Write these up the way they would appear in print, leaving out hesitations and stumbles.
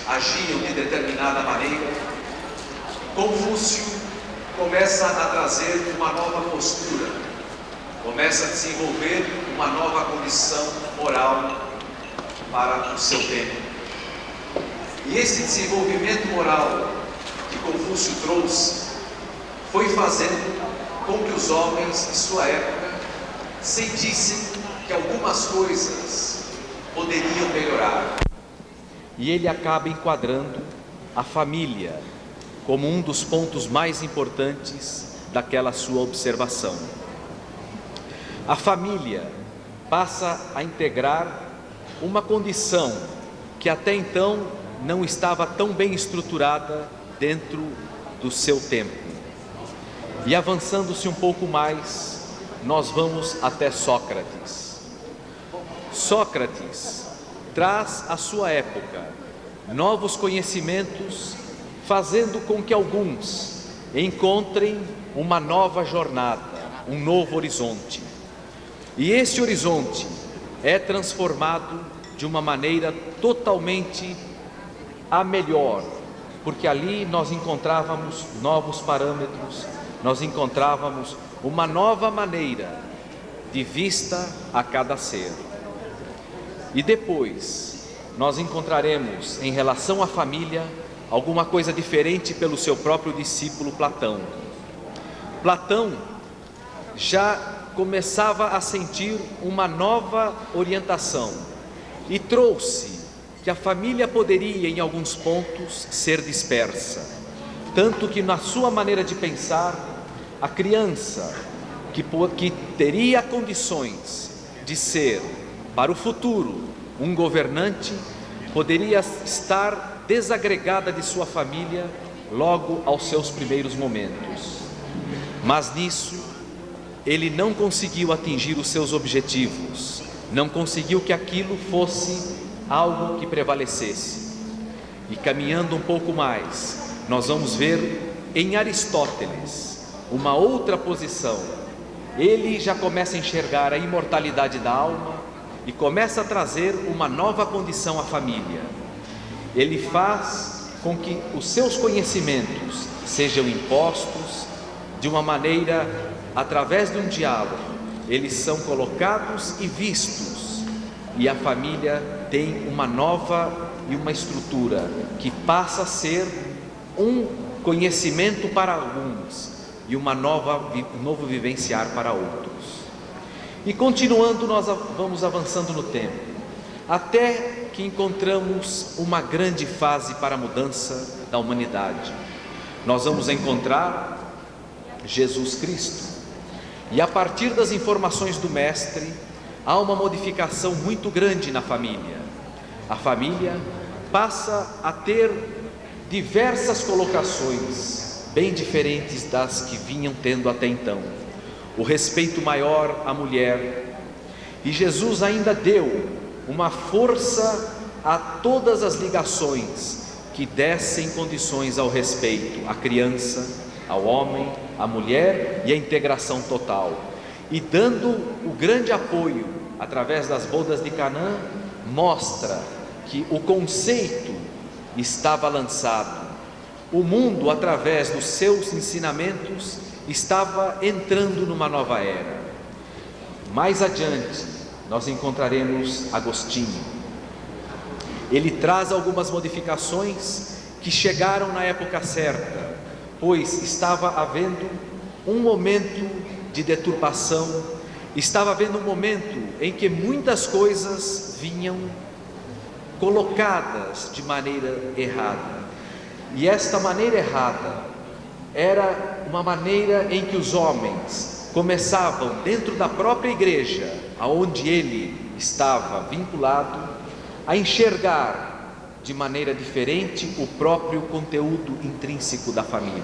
Agiam de determinada maneira, Confúcio começa a trazer uma nova postura, começa a desenvolver uma nova condição moral para o seu tempo. E esse desenvolvimento moral que Confúcio trouxe foi fazendo com que os homens de sua época sentissem que algumas coisas poderiam melhorar. E ele acaba enquadrando a família como um dos pontos mais importantes daquela sua observação. A família passa a integrar uma condição que até então não estava tão bem estruturada dentro do seu tempo. E avançando-se um pouco mais, nós vamos até Sócrates. Sócrates traz à sua época novos conhecimentos, fazendo com que alguns encontrem uma nova jornada, um novo horizonte. E esse horizonte é transformado de uma maneira totalmente a melhor, porque ali nós encontrávamos novos parâmetros, nós encontrávamos uma nova maneira de vista a cada ser. E depois, nós encontraremos, em relação à família, alguma coisa diferente pelo seu próprio discípulo Platão. Platão já começava a sentir uma nova orientação e trouxe que a família poderia, em alguns pontos, ser dispersa. Tanto que, na sua maneira de pensar, a criança que teria condições de ser, para o futuro, um governante, poderia estar desagregada de sua família logo aos seus primeiros momentos. Mas nisso, ele não conseguiu atingir os seus objetivos, não conseguiu que aquilo fosse algo que prevalecesse. E caminhando um pouco mais, nós vamos ver em Aristóteles uma outra posição. Ele já começa a enxergar a imortalidade da alma e começa a trazer uma nova condição à família. Ele faz com que os seus conhecimentos sejam impostos de uma maneira, através de um diálogo, eles são colocados e vistos, e a família tem uma nova e uma estrutura que passa a ser um conhecimento para alguns e um novo vivenciar para outros. E continuando, nós vamos avançando no tempo, até que encontramos uma grande fase para a mudança da humanidade. Nós vamos encontrar Jesus Cristo, e a partir das informações do Mestre, há uma modificação muito grande na família. A família passa a ter diversas colocações, bem diferentes das que vinham tendo até então. O respeito maior à mulher, e Jesus ainda deu uma força a todas as ligações que dessem condições ao respeito à criança, ao homem, à mulher e à integração total, e dando o grande apoio através das bodas de Canaã, mostra que o conceito estava lançado. O mundo, através dos seus ensinamentos, estava entrando numa nova era. Mais adiante, nós encontraremos Agostinho. Ele traz algumas modificações que chegaram na época certa, pois estava havendo um momento de deturpação, estava havendo um momento em que muitas coisas vinham colocadas de maneira errada. E esta maneira errada era uma maneira em que os homens começavam, dentro da própria igreja, aonde ele estava vinculado, a enxergar de maneira diferente o próprio conteúdo intrínseco da família.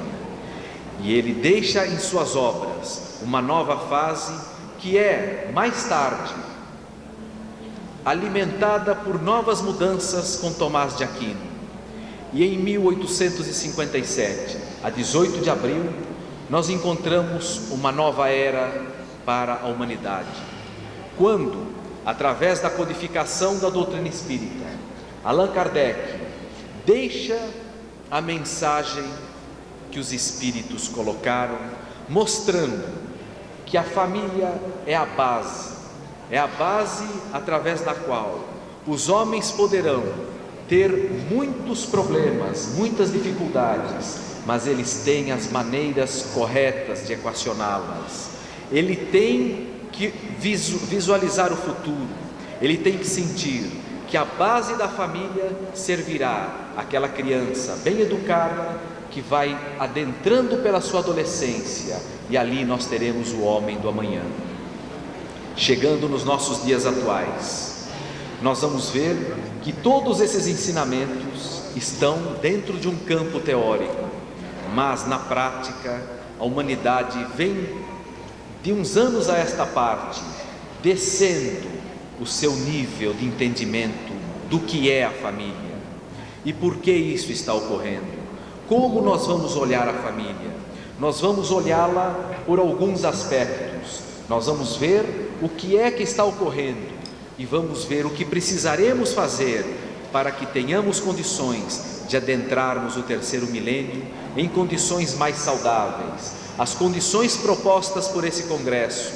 E ele deixa em suas obras uma nova fase que é, mais tarde, alimentada por novas mudanças com Tomás de Aquino. E em 1857, a 18 de abril, nós encontramos uma nova era para a humanidade, quando, através da codificação da doutrina espírita, Allan Kardec deixa a mensagem que os espíritos colocaram, mostrando que a família é a base através da qual os homens poderão ter muitos problemas, muitas dificuldades, mas eles têm as maneiras corretas de equacioná-las. Ele tem que visualizar o futuro, ele tem que sentir que a base da família servirá àquela criança bem educada que vai adentrando pela sua adolescência, e ali nós teremos o homem do amanhã. Chegando nos nossos dias atuais, nós vamos ver que todos esses ensinamentos estão dentro de um campo teórico, mas na prática a humanidade vem de uns anos a esta parte descendo o seu nível de entendimento do que é a família. E por que isso está ocorrendo? Como nós vamos olhar a família? Nós vamos olhá-la por alguns aspectos. Nós vamos ver o que é que está ocorrendo e vamos ver o que precisaremos fazer para que tenhamos condições de adentrarmos o terceiro milênio em condições mais saudáveis. As condições propostas por esse congresso,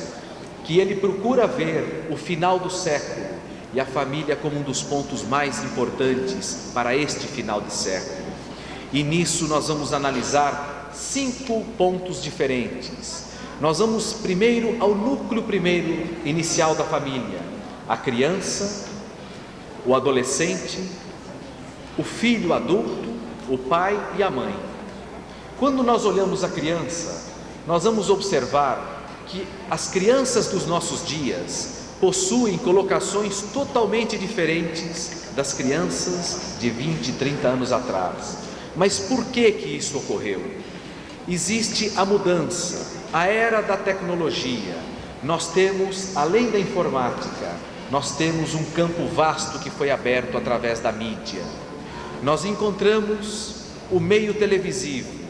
que ele procura ver o final do século e a família como um dos pontos mais importantes para este final de século. E nisso nós vamos analisar 5 pontos diferentes. Nós vamos primeiro ao núcleo inicial da família: a criança, o adolescente, o filho adulto, o pai e a mãe. Quando nós olhamos a criança, nós vamos observar que as crianças dos nossos dias possuem colocações totalmente diferentes das crianças de 20, 30 anos atrás. Mas por que isso ocorreu? Existe a mudança, a era da tecnologia. Nós temos, além da informática, nós temos um campo vasto que foi aberto através da mídia. Nós encontramos o meio televisivo,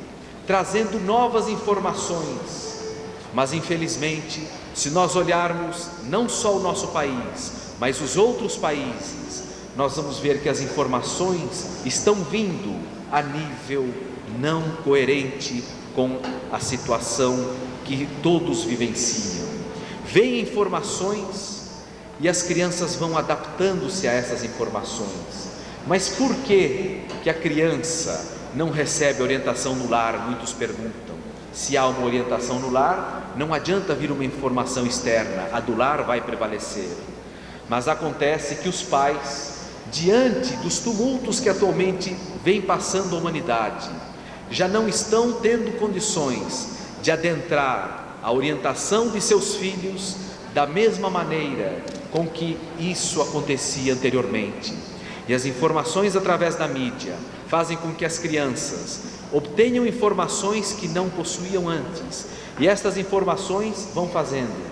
trazendo novas informações, mas infelizmente, se nós olharmos não só o nosso país, mas os outros países, nós vamos ver que as informações estão vindo a nível não coerente com a situação que todos vivenciam. Vêm informações e as crianças vão adaptando-se a essas informações. Mas por que a criança não recebe orientação no lar? Muitos perguntam. Se há uma orientação no lar, não adianta vir uma informação externa, a do lar vai prevalecer. Mas acontece que os pais, diante dos tumultos que atualmente vem passando a humanidade, já não estão tendo condições de adentrar a orientação de seus filhos da mesma maneira com que isso acontecia anteriormente. E as informações através da mídia fazem com que as crianças obtenham informações que não possuíam antes, e estas informações vão fazendo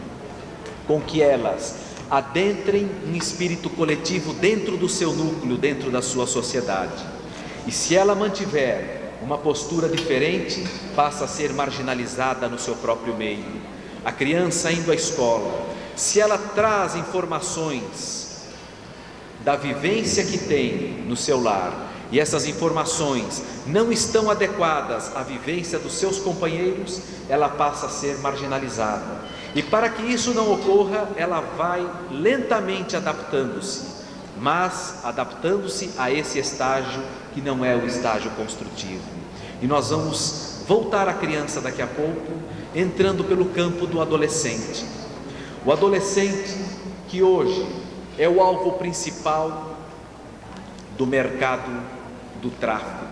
com que elas adentrem um espírito coletivo dentro do seu núcleo, dentro da sua sociedade. E se ela mantiver uma postura diferente, passa a ser marginalizada no seu próprio meio. A criança indo à escola, se ela traz informações da vivência que tem no seu lar, e essas informações não estão adequadas à vivência dos seus companheiros, ela passa a ser marginalizada. E para que isso não ocorra, ela vai lentamente adaptando-se, mas adaptando-se a esse estágio que não é o estágio construtivo. E nós vamos voltar à criança daqui a pouco, entrando pelo campo do adolescente. O adolescente que hoje é o alvo principal do mercado do tráfico.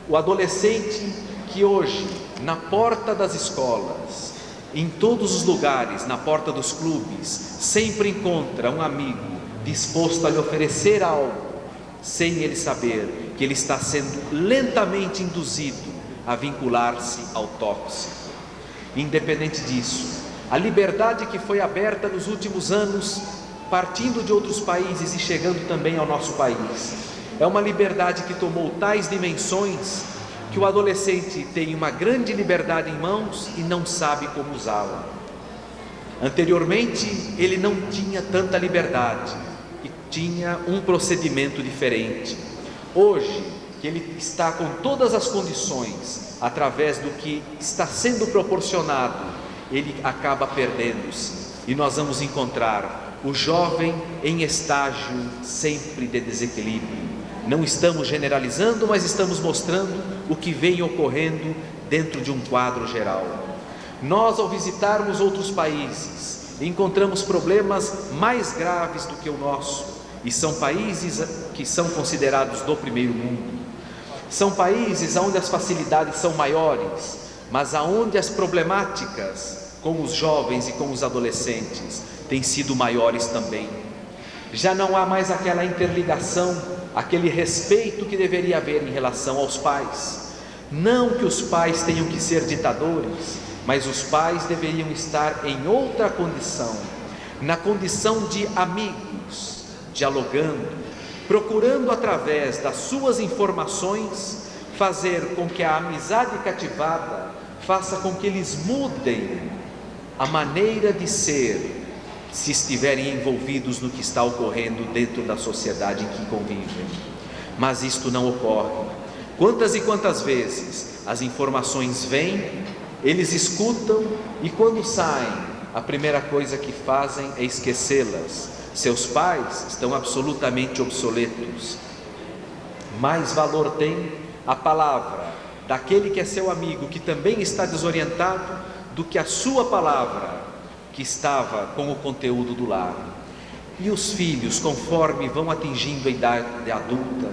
O adolescente que hoje, na porta das escolas, em todos os lugares, na porta dos clubes, sempre encontra um amigo disposto a lhe oferecer algo, sem ele saber que ele está sendo lentamente induzido a vincular-se ao tóxico. Independente disso, a liberdade que foi aberta nos últimos anos, partindo de outros países e chegando também ao nosso país, é uma liberdade que tomou tais dimensões que o adolescente tem uma grande liberdade em mãos e não sabe como usá-la. Anteriormente, ele não tinha tanta liberdade e tinha um procedimento diferente. Hoje, que ele está com todas as condições, através do que está sendo proporcionado, ele acaba perdendo-se. E nós vamos encontrar o jovem em estágio sempre de desequilíbrio. Não estamos generalizando, mas estamos mostrando o que vem ocorrendo dentro de um quadro geral. Nós, ao visitarmos outros países, encontramos problemas mais graves do que o nosso, e são países que são considerados do primeiro mundo. São países onde as facilidades são maiores, mas onde as problemáticas com os jovens e com os adolescentes têm sido maiores também. Já não há mais aquela interligação, aquele respeito que deveria haver em relação aos pais. Não que os pais tenham que ser ditadores, mas os pais deveriam estar em outra condição, na condição de amigos, dialogando, procurando através das suas informações fazer com que a amizade cativada faça com que eles mudem a maneira de ser, se estiverem envolvidos no que está ocorrendo dentro da sociedade em que convivem. Mas isto não ocorre. Quantas e quantas vezes as informações vêm, eles escutam e quando saem, a primeira coisa que fazem é esquecê-las. Seus pais estão absolutamente obsoletos. Mais valor tem a palavra daquele que é seu amigo, que também está desorientado, do que a sua palavra, que estava com o conteúdo do lar. E os filhos, conforme vão atingindo a idade adulta,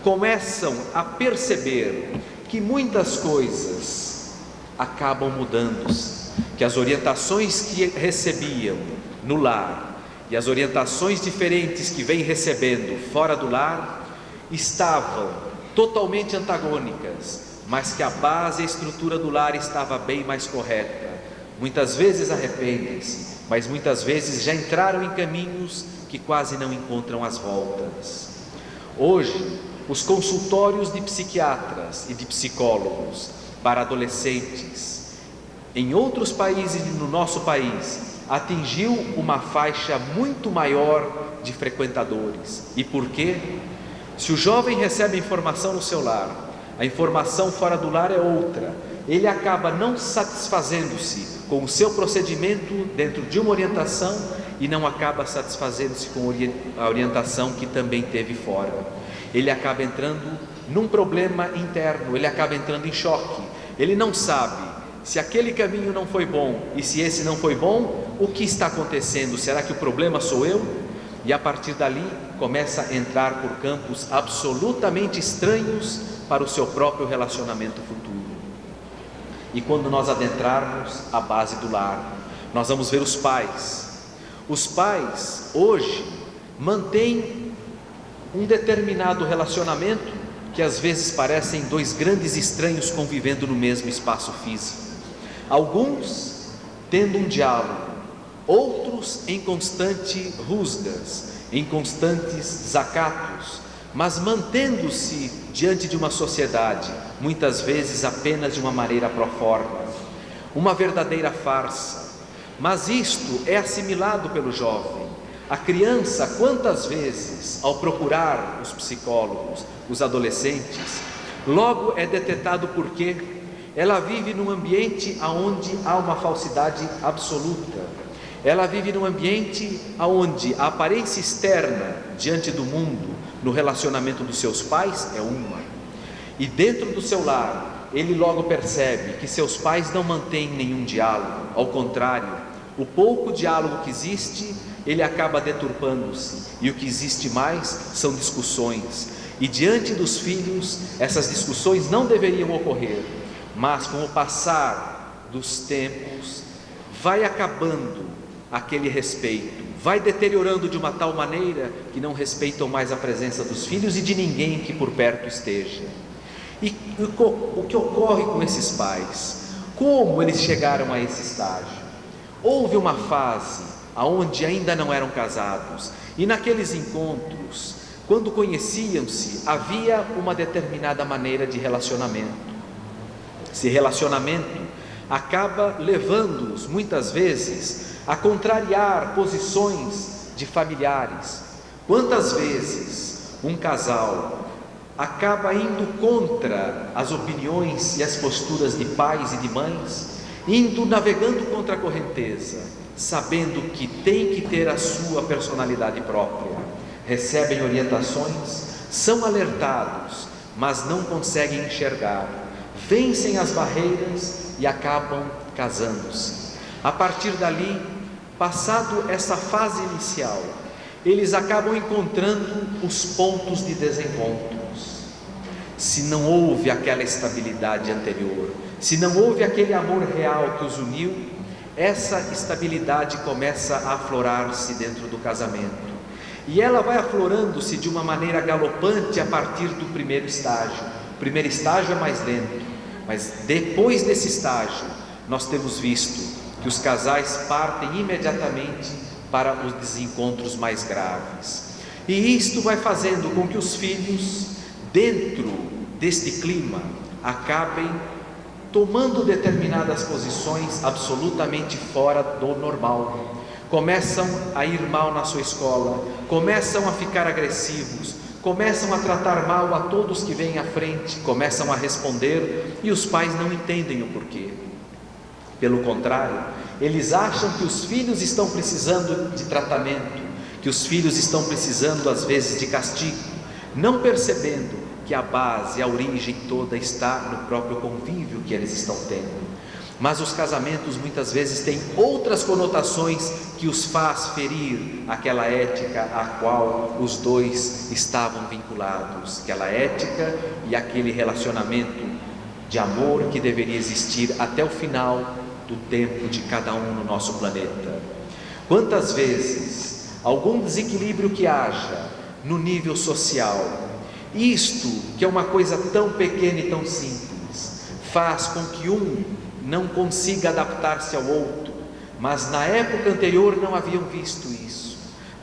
começam a perceber que muitas coisas acabam mudando-se, que as orientações que recebiam no lar e as orientações diferentes que vêm recebendo fora do lar estavam totalmente antagônicas, mas que a base e a estrutura do lar estava bem mais correta. Muitas vezes arrependem-se, mas muitas vezes já entraram em caminhos que quase não encontram as voltas. Hoje, os consultórios de psiquiatras e de psicólogos para adolescentes, em outros países e no nosso país, atingiu uma faixa muito maior de frequentadores. E por quê? Se o jovem recebe informação no seu lar, a informação fora do lar é outra, ele acaba não satisfazendo-se com o seu procedimento dentro de uma orientação e não acaba satisfazendo-se com a orientação que também teve fora. Ele acaba entrando num problema interno, ele acaba entrando em choque. Ele não sabe se aquele caminho não foi bom e se esse não foi bom, o que está acontecendo? Será que o problema sou eu? E a partir dali começa a entrar por campos absolutamente estranhos para o seu próprio relacionamento futuro. E quando nós adentrarmos a base do lar, nós vamos ver os pais. Os pais hoje mantêm um determinado relacionamento que às vezes parecem dois grandes estranhos convivendo no mesmo espaço físico. Alguns tendo um diálogo, outros em constante rusgas, em constantes desacatos, mas mantendo-se diante de uma sociedade, muitas vezes apenas de uma maneira proforma, uma verdadeira farsa. Mas isto é assimilado pelo jovem. A criança, quantas vezes, ao procurar os psicólogos, os adolescentes, logo é detetado porque ela vive num ambiente onde há uma falsidade absoluta. Ela vive num ambiente onde a aparência externa diante do mundo, no relacionamento dos seus pais, é uma. E dentro do seu lar, ele logo percebe que seus pais não mantêm nenhum diálogo. Ao contrário, o pouco diálogo que existe, ele acaba deturpando-se. E o que existe mais são discussões. E diante dos filhos, essas discussões não deveriam ocorrer. Mas com o passar dos tempos, vai acabando aquele respeito, vai deteriorando de uma tal maneira que não respeitam mais a presença dos filhos e de ninguém que por perto esteja. E o que ocorre com esses pais? Como eles chegaram a esse estágio? Houve uma fase onde ainda não eram casados, e naqueles encontros, quando conheciam-se, havia uma determinada maneira de relacionamento. Esse relacionamento acaba levando-os, muitas vezes, a contrariar posições de familiares. Quantas vezes um casal acaba indo contra as opiniões e as posturas de pais e de mães, navegando contra a correnteza, sabendo que tem que ter a sua personalidade própria, recebem orientações, são alertados, mas não conseguem enxergar, vencem as barreiras e acabam casando-se. A partir dali, passado essa fase inicial, eles acabam encontrando os pontos de desencontros. Se não houve aquela estabilidade anterior, se não houve aquele amor real que os uniu, essa estabilidade começa a aflorar-se dentro do casamento. E ela vai aflorando-se de uma maneira galopante a partir do primeiro estágio. O primeiro estágio é mais lento, mas depois desse estágio, nós temos visto que os casais partem imediatamente para os desencontros mais graves. E isto vai fazendo com que os filhos, dentro deste clima, acabem tomando determinadas posições absolutamente fora do normal. Começam a ir mal na sua escola, começam a ficar agressivos, começam a tratar mal a todos que vêm à frente, começam a responder, e os pais não entendem o porquê. Pelo contrário, eles acham que os filhos estão precisando de tratamento, que os filhos estão precisando às vezes de castigo, não percebendo que a base, a origem toda está no próprio convívio que eles estão tendo. Mas os casamentos muitas vezes têm outras conotações que os faz ferir aquela ética a qual os dois estavam vinculados, aquela ética e aquele relacionamento de amor que deveria existir até o final do tempo de cada um no nosso planeta. Quantas vezes algum desequilíbrio que haja no nível social, isto que é uma coisa tão pequena e tão simples, faz com que um não consiga adaptar-se ao outro, mas na época anterior não haviam visto isso,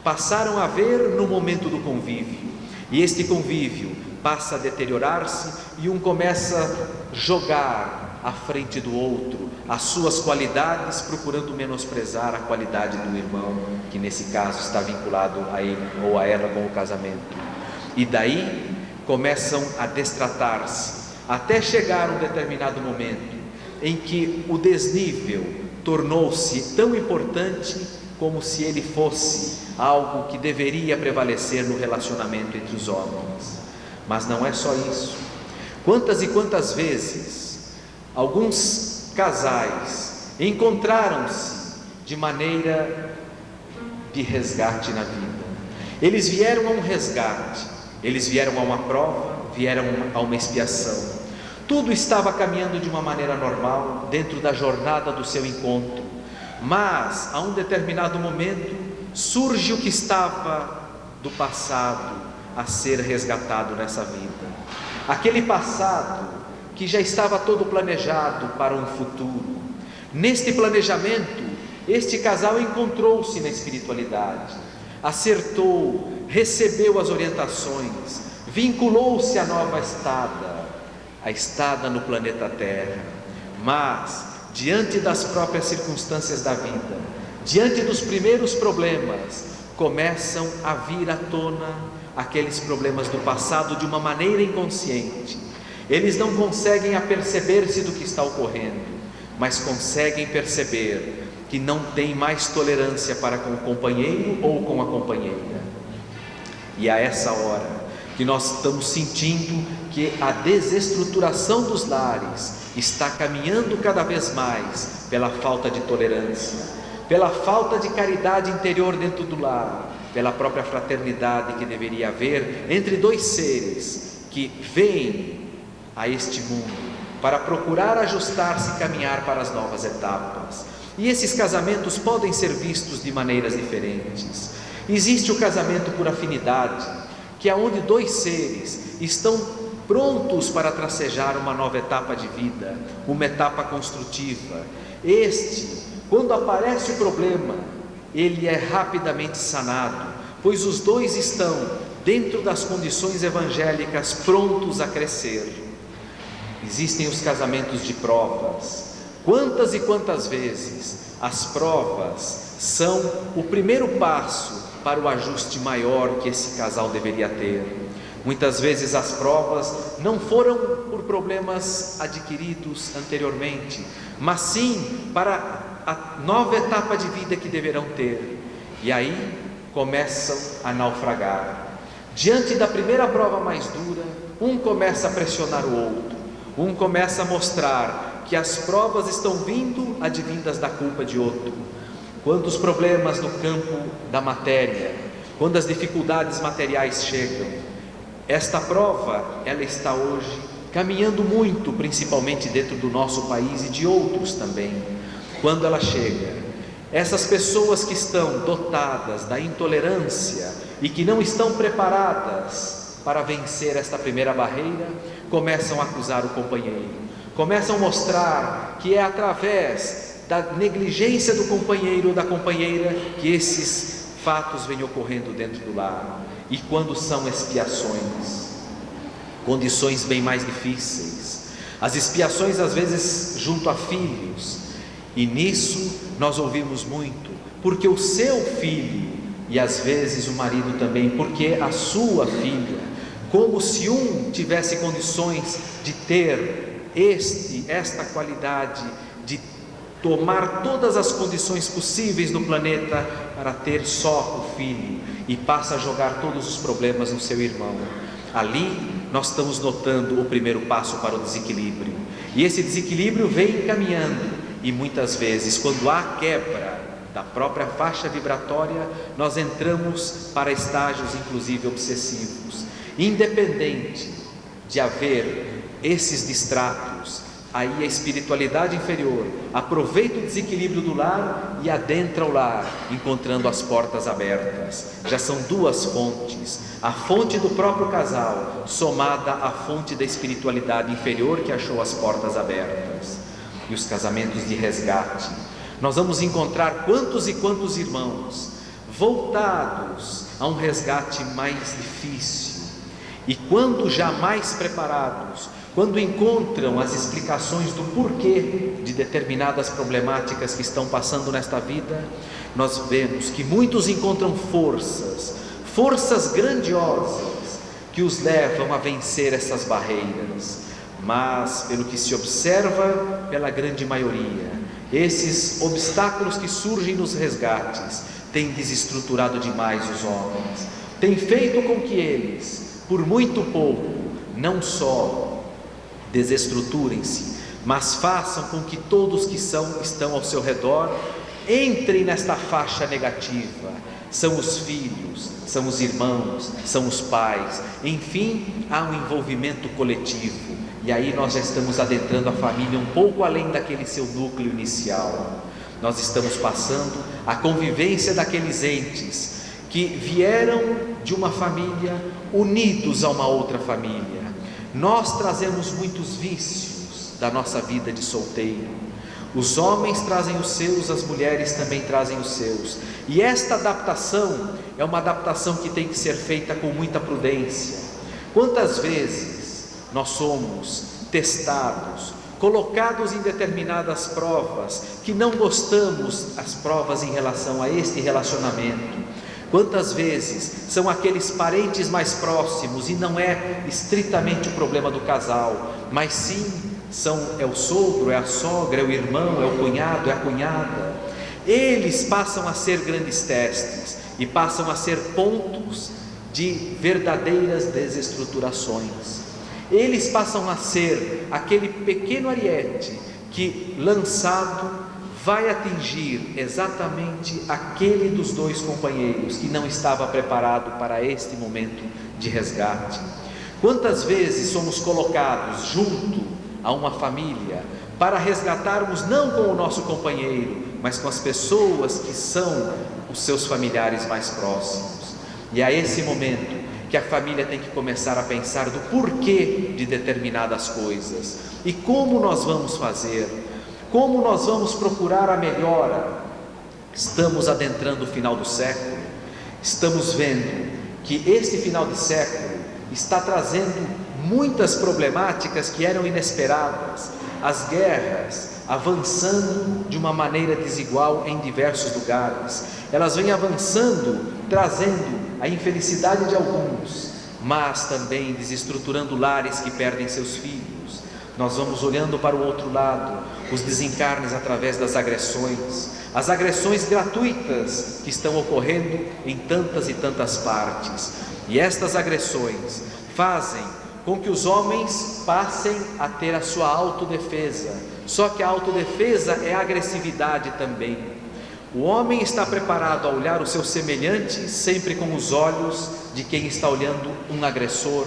passaram a ver no momento do convívio, e este convívio passa a deteriorar-se, e um começa a jogar à frente do outro as suas qualidades, procurando menosprezar a qualidade do irmão, que nesse caso está vinculado a ele ou a ela com o casamento, e daí começam a destratar-se, até chegar um determinado momento em que o desnível tornou-se tão importante como se ele fosse algo que deveria prevalecer no relacionamento entre os homens. Mas não é só isso. Quantas e quantas vezes alguns casais encontraram-se de maneira de resgate na vida. Eles vieram a um resgate, eles vieram a uma prova, vieram a uma expiação. Tudo estava caminhando de uma maneira normal, dentro da jornada do seu encontro, mas a um determinado momento surge o que estava do passado a ser resgatado nessa vida. Aquele passado que já estava todo planejado para um futuro. Neste planejamento, este casal encontrou-se na espiritualidade, acertou, recebeu as orientações, vinculou-se à nova estada, a estada no planeta Terra, mas diante das próprias circunstâncias da vida, diante dos primeiros problemas, começam a vir à tona aqueles problemas do passado de uma maneira inconsciente. Eles não conseguem aperceber-se do que está ocorrendo, mas conseguem perceber que não tem mais tolerância para com o companheiro ou com a companheira. E a essa hora que nós estamos sentindo que a desestruturação dos lares está caminhando cada vez mais pela falta de tolerância, pela falta de caridade interior dentro do lar, pela própria fraternidade que deveria haver entre dois seres que vêm a este mundo para procurar ajustar-se e caminhar para as novas etapas. E esses casamentos podem ser vistos de maneiras diferentes. Existe o casamento por afinidade, que é onde dois seres estão prontos para tracejar uma nova etapa de vida, uma etapa construtiva. Quando aparece o problema, ele é rapidamente sanado, pois os dois estão dentro das condições evangélicas prontos a crescer. Existem os casamentos de provas. Quantas e quantas vezes as provas são o primeiro passo para o ajuste maior que esse casal deveria ter. Muitas vezes as provas não foram por problemas adquiridos anteriormente, mas sim para a nova etapa de vida que deverão ter. E aí começam a naufragar. Diante da primeira prova mais dura, um começa a pressionar o outro, um começa a mostrar que as provas estão vindo advindas da culpa de outro. Quando os problemas no campo da matéria, quando as dificuldades materiais chegam, esta prova, ela está hoje caminhando muito, principalmente dentro do nosso país e de outros também. Quando ela chega, essas pessoas que estão dotadas da intolerância e que não estão preparadas para vencer esta primeira barreira, começam a acusar o companheiro, começam a mostrar que é através da negligência do companheiro ou da companheira que esses fatos vêm ocorrendo dentro do lar. E quando são expiações, condições bem mais difíceis, as expiações às vezes junto a filhos, e nisso nós ouvimos muito, porque o seu filho, e às vezes o marido também, porque a sua filha, como se um tivesse condições de ter esta qualidade, de tomar todas as condições possíveis no planeta para ter só o filho, e passa a jogar todos os problemas no seu irmão. Ali nós estamos notando o primeiro passo para o desequilíbrio, e esse desequilíbrio vem caminhando, e muitas vezes quando há quebra da própria faixa vibratória, nós entramos para estágios inclusive obsessivos. Independente de haver esses distratos, aí a espiritualidade inferior aproveita o desequilíbrio do lar e adentra o lar, encontrando as portas abertas. Já são duas fontes, a fonte do próprio casal, somada à fonte da espiritualidade inferior que achou as portas abertas. E os casamentos de resgate, nós vamos encontrar quantos e quantos irmãos voltados a um resgate mais difícil, e quando já mais preparados, quando encontram as explicações do porquê de determinadas problemáticas que estão passando nesta vida, nós vemos que muitos encontram forças grandiosas que os levam a vencer essas barreiras. Mas, pelo que se observa pela grande maioria, esses obstáculos que surgem nos resgates têm desestruturado demais os homens, têm feito com que eles, por muito pouco, não só desestruturem-se, mas façam com que todos que estão ao seu redor entrem nesta faixa negativa. São os filhos, são os irmãos, são os pais, enfim, há um envolvimento coletivo, e aí nós já estamos adentrando a família um pouco além daquele seu núcleo inicial. Nós estamos passando a convivência daqueles entes que vieram de uma família unidos a uma outra família. Nós trazemos muitos vícios da nossa vida de solteiro. Os homens trazem os seus, as mulheres também trazem os seus. E esta adaptação é uma adaptação que tem que ser feita com muita prudência. Quantas vezes nós somos testados, colocados em determinadas provas, que não gostamos, as provas em relação a este relacionamento. Quantas vezes são aqueles parentes mais próximos e não é estritamente o problema do casal, mas sim é o sogro, é a sogra, é o irmão, é o cunhado, é a cunhada. Eles passam a ser grandes testes e passam a ser pontos de verdadeiras desestruturações. Eles passam a ser aquele pequeno ariete que, lançado, vai atingir exatamente aquele dos dois companheiros que não estava preparado para este momento de resgate. Quantas vezes somos colocados junto a uma família para resgatarmos não com o nosso companheiro, mas com as pessoas que são os seus familiares mais próximos. E a esse momento que a família tem que começar a pensar do porquê de determinadas coisas e como nós vamos fazer, como nós vamos procurar a melhora. Estamos adentrando o final do século, estamos vendo que este final de século está trazendo muitas problemáticas que eram inesperadas, as guerras avançando de uma maneira desigual em diversos lugares, elas vêm avançando, trazendo a infelicidade de alguns, mas também desestruturando lares que perdem seus filhos. Nós vamos olhando para o outro lado, os desencarnes através das agressões, as agressões gratuitas que estão ocorrendo em tantas e tantas partes, e estas agressões fazem com que os homens passem a ter a sua autodefesa, só que a autodefesa é agressividade também. O homem está preparado a olhar o seu semelhante sempre com os olhos de quem está olhando um agressor.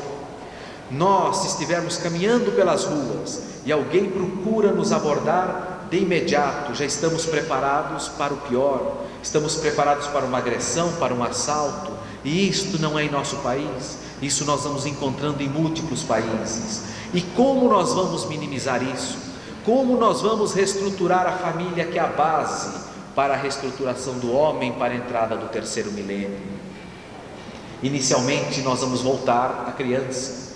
Nós, se estivermos caminhando pelas ruas e alguém procura nos abordar, de imediato já estamos preparados para o pior, estamos preparados para uma agressão, para um assalto, e isto não é em nosso país, isso nós vamos encontrando em múltiplos países. E como nós vamos minimizar isso? Como nós vamos reestruturar a família, que é a base para a reestruturação do homem para a entrada do terceiro milênio? Inicialmente nós vamos voltar à criança,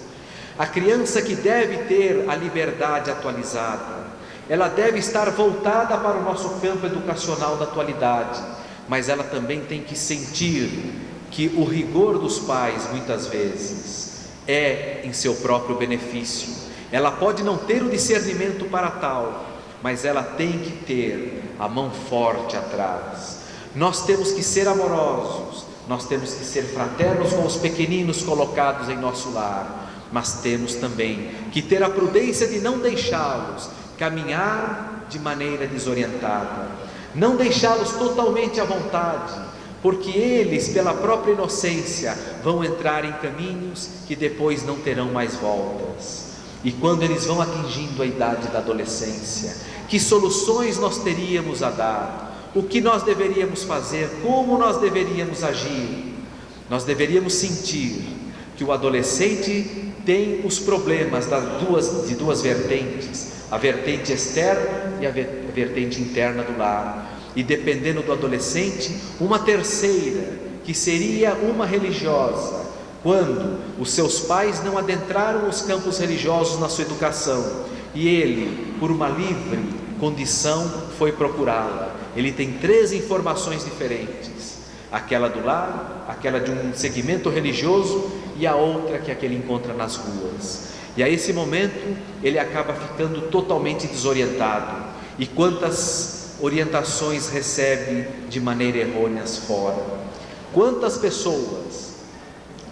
a criança que deve ter a liberdade atualizada, ela deve estar voltada para o nosso campo educacional da atualidade, mas ela também tem que sentir que o rigor dos pais muitas vezes é em seu próprio benefício. Ela pode não ter o discernimento para tal, mas ela tem que ter a mão forte atrás. Nós temos que ser amorosos, nós temos que ser fraternos com os pequeninos colocados em nosso lar, mas temos também que ter a prudência de não deixá-los caminhar de maneira desorientada, não deixá-los totalmente à vontade, porque eles, pela própria inocência, vão entrar em caminhos que depois não terão mais voltas. E quando eles vão atingindo a idade da adolescência, que soluções nós teríamos a dar? O que nós deveríamos fazer? Como nós deveríamos agir? Nós deveríamos sentir que o adolescente tem os problemas de duas vertentes, a vertente externa e a vertente interna do lar. E dependendo do adolescente, uma terceira, que seria uma religiosa, quando os seus pais não adentraram os campos religiosos na sua educação, e ele, por uma livre condição, foi procurá-la. Ele tem 3 informações diferentes: aquela do lar, aquela de um segmento religioso e a outra que é que ele encontra nas ruas. E a esse momento ele acaba ficando totalmente desorientado. E quantas orientações recebe de maneira errônea fora? Quantas pessoas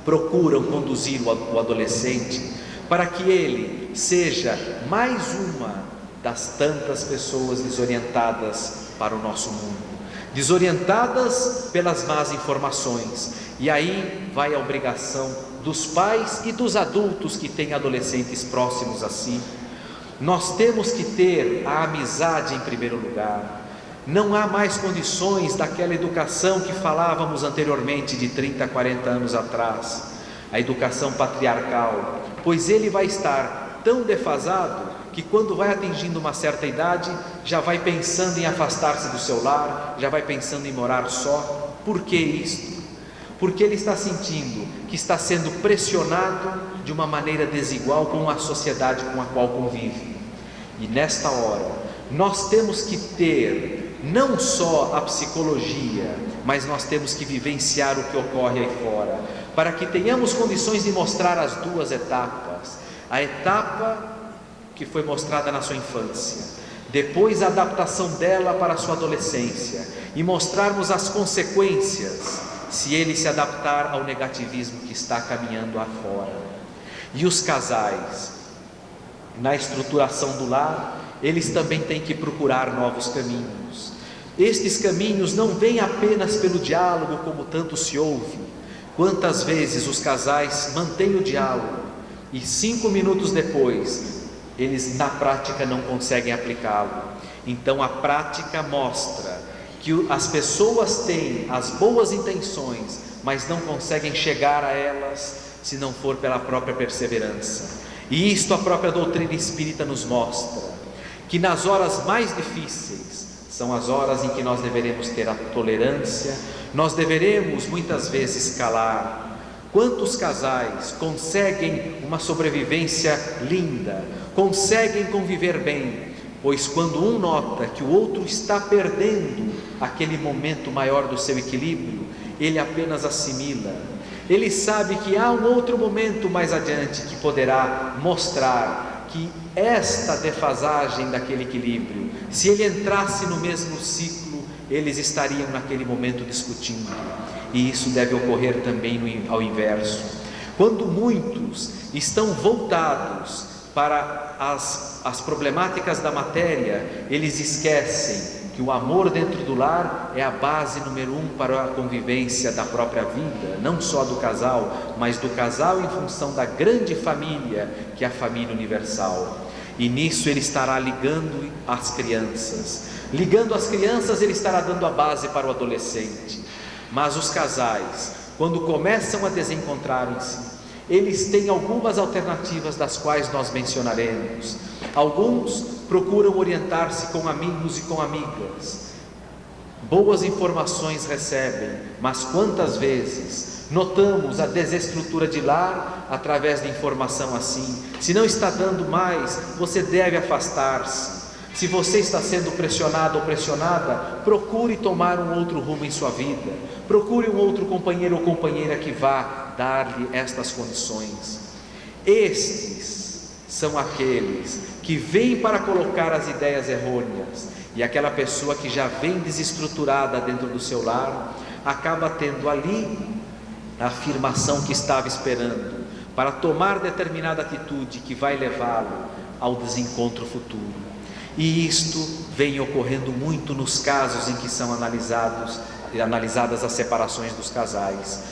procuram conduzir o adolescente para que ele seja mais uma das tantas pessoas desorientadas para o nosso mundo, desorientadas pelas más informações? E aí vai a obrigação dos pais e dos adultos que têm adolescentes próximos a si. Nós temos que ter a amizade em primeiro lugar. Não há mais condições daquela educação que falávamos anteriormente, de 30, 40 anos atrás, a educação patriarcal, pois ele vai estar tão defasado que quando vai atingindo uma certa idade, já vai pensando em afastar-se do seu lar, já vai pensando em morar só. Por que isto? Porque ele está sentindo que está sendo pressionado de uma maneira desigual com a sociedade com a qual convive. E nesta hora, nós temos que ter não só a psicologia, mas nós temos que vivenciar o que ocorre aí fora, para que tenhamos condições de mostrar as 2 etapas: a etapa que foi mostrada na sua infância, depois a adaptação dela para a sua adolescência, e mostrarmos as consequências se ele se adaptar ao negativismo que está caminhando afora. E os casais, na estruturação do lar, eles também têm que procurar novos caminhos. Estes caminhos não vêm apenas pelo diálogo, como tanto se ouve. Quantas vezes os casais mantêm o diálogo e 5 minutos depois eles na prática não conseguem aplicá-lo? Então a prática mostra que as pessoas têm as boas intenções, mas não conseguem chegar a elas se não for pela própria perseverança. E isto a própria doutrina espírita nos mostra, que nas horas mais difíceis são as horas em que nós deveremos ter a tolerância, nós deveremos muitas vezes calar. Quantos casais conseguem uma sobrevivência linda, conseguem conviver bem, pois quando um nota que o outro está perdendo aquele momento maior do seu equilíbrio, ele apenas assimila. Ele sabe que há um outro momento mais adiante que poderá mostrar que esta defasagem daquele equilíbrio, se ele entrasse no mesmo ciclo, eles estariam naquele momento discutindo. E isso deve ocorrer também ao inverso. Quando muitos estão voltados para as problemáticas da matéria, eles esquecem que o amor dentro do lar é a base número 1 para a convivência da própria vida, não só do casal, mas do casal em função da grande família, que é a família universal. E nisso ele estará ligando as crianças. Ligando as crianças, ele estará dando a base para o adolescente. Mas os casais, quando começam a desencontrar-se, eles têm algumas alternativas das quais nós mencionaremos. Alguns procuram orientar-se com amigos e com amigas. Boas informações recebem, mas quantas vezes notamos a desestrutura de lar através de informação assim? Se não está dando mais, você deve afastar-se. Se você está sendo pressionado ou pressionada, procure tomar um outro rumo em sua vida. Procure um outro companheiro ou companheira que vá dar-lhe estas condições. Estes são aqueles que vêm para colocar as ideias errôneas, e aquela pessoa que já vem desestruturada dentro do seu lar, acaba tendo ali a afirmação que estava esperando, para tomar determinada atitude que vai levá-lo ao desencontro futuro. E isto vem ocorrendo muito nos casos em que são analisadas as separações dos casais.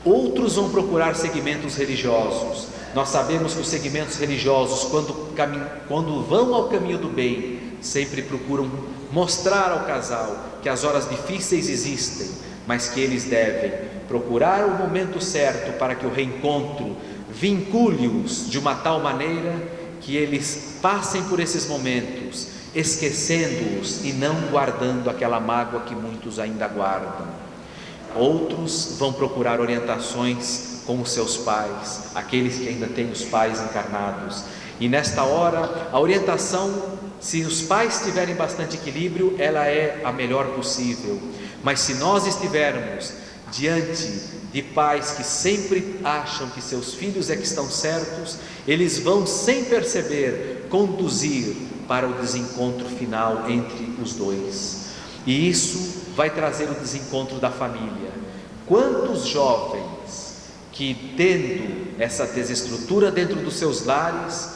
Outros vão procurar segmentos religiosos. Nós sabemos que os segmentos religiosos, quando vão ao caminho do bem, sempre procuram mostrar ao casal que as horas difíceis existem, mas que eles devem procurar o momento certo para que o reencontro vincule-os de uma tal maneira que eles passem por esses momentos, esquecendo-os e não guardando aquela mágoa que muitos ainda guardam. Outros vão procurar orientações com os seus pais, aqueles que ainda têm os pais encarnados. E nesta hora, a orientação, se os pais tiverem bastante equilíbrio, ela é a melhor possível. Mas se nós estivermos diante de pais que sempre acham que seus filhos é que estão certos, eles vão, sem perceber, conduzir para o desencontro final entre os dois. E isso vai trazer o desencontro da família. Quantos jovens que, tendo essa desestrutura dentro dos seus lares,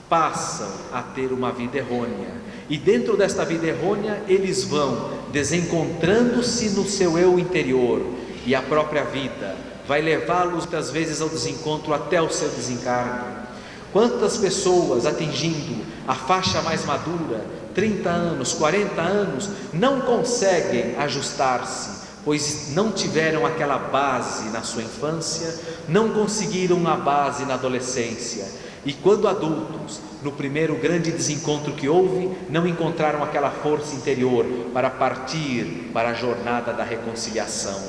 passam a ter uma vida errônea, e dentro desta vida errônea eles vão desencontrando-se no seu eu interior, e a própria vida vai levá-los muitas vezes ao desencontro até o seu desencargo. Quantas pessoas atingindo a faixa mais madura, 30 anos, 40 anos, não conseguem ajustar-se, pois não tiveram aquela base na sua infância, não conseguiram a base na adolescência, e quando adultos, no primeiro grande desencontro que houve, não encontraram aquela força interior para partir para a jornada da reconciliação.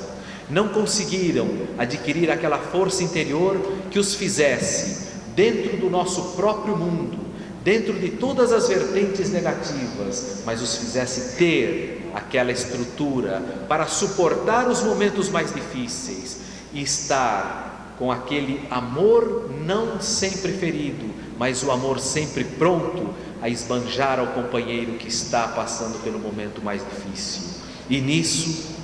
Não conseguiram adquirir aquela força interior que os fizesse, dentro do nosso próprio mundo, dentro de todas as vertentes negativas, mas os fizesse ter aquela estrutura para suportar os momentos mais difíceis e estar com aquele amor não sempre ferido, mas o amor sempre pronto a esbanjar ao companheiro que está passando pelo momento mais difícil. E nisso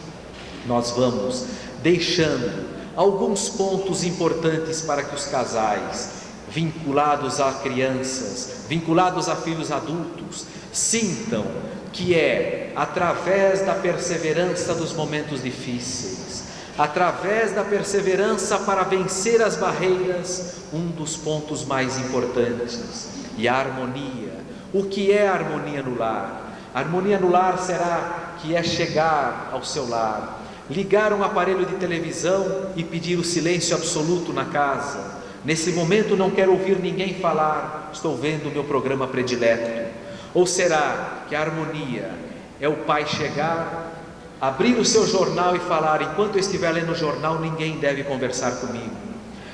nós vamos deixando alguns pontos importantes para que os casais, vinculados a crianças, vinculados a filhos adultos, sintam que é através da perseverança dos momentos difíceis, através da perseverança para vencer as barreiras, um dos pontos mais importantes. E a harmonia. O que é a harmonia no lar? A harmonia no lar será que é chegar ao seu lar, ligar um aparelho de televisão e pedir o silêncio absoluto na casa. Nesse momento não quero ouvir ninguém falar, estou vendo o meu programa predileto. Ou será que a harmonia é o pai chegar, abrir o seu jornal e falar: enquanto eu estiver lendo o jornal, ninguém deve conversar comigo?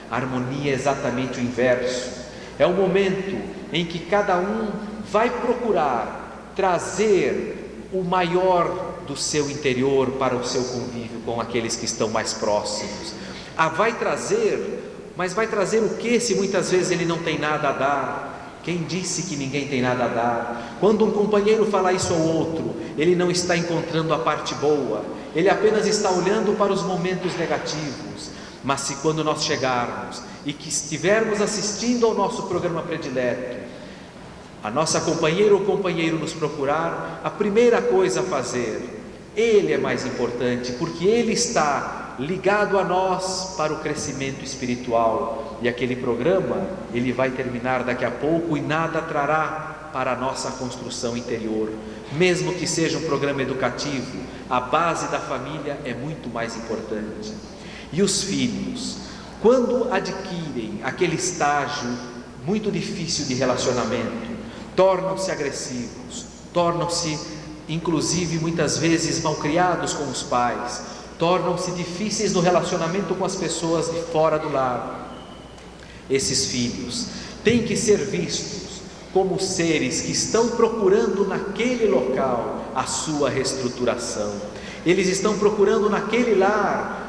A harmonia é exatamente o inverso. É o momento em que cada um vai procurar trazer o maior do seu interior para o seu convívio com aqueles que estão mais próximos. Vai trazer, mas vai trazer o que, se muitas vezes ele não tem nada a dar? Quem disse que ninguém tem nada a dar? Quando um companheiro fala isso ao outro, ele não está encontrando a parte boa, ele apenas está olhando para os momentos negativos. Mas se quando nós chegarmos e que estivermos assistindo ao nosso programa predileto, a nossa companheira ou companheiro nos procurar, a primeira coisa a fazer, ele é mais importante, porque ele está ligado a nós para o crescimento espiritual, e aquele programa, ele vai terminar daqui a pouco e nada trará para a nossa construção interior. Mesmo que seja um programa educativo, a base da família é muito mais importante. E os filhos, quando adquirem aquele estágio muito difícil de relacionamento, tornam-se agressivos, tornam-se inclusive muitas vezes malcriados com os pais, tornam-se difíceis no relacionamento com as pessoas de fora do lar. Esses filhos têm que ser vistos como seres que estão procurando naquele local a sua reestruturação. Eles estão procurando naquele lar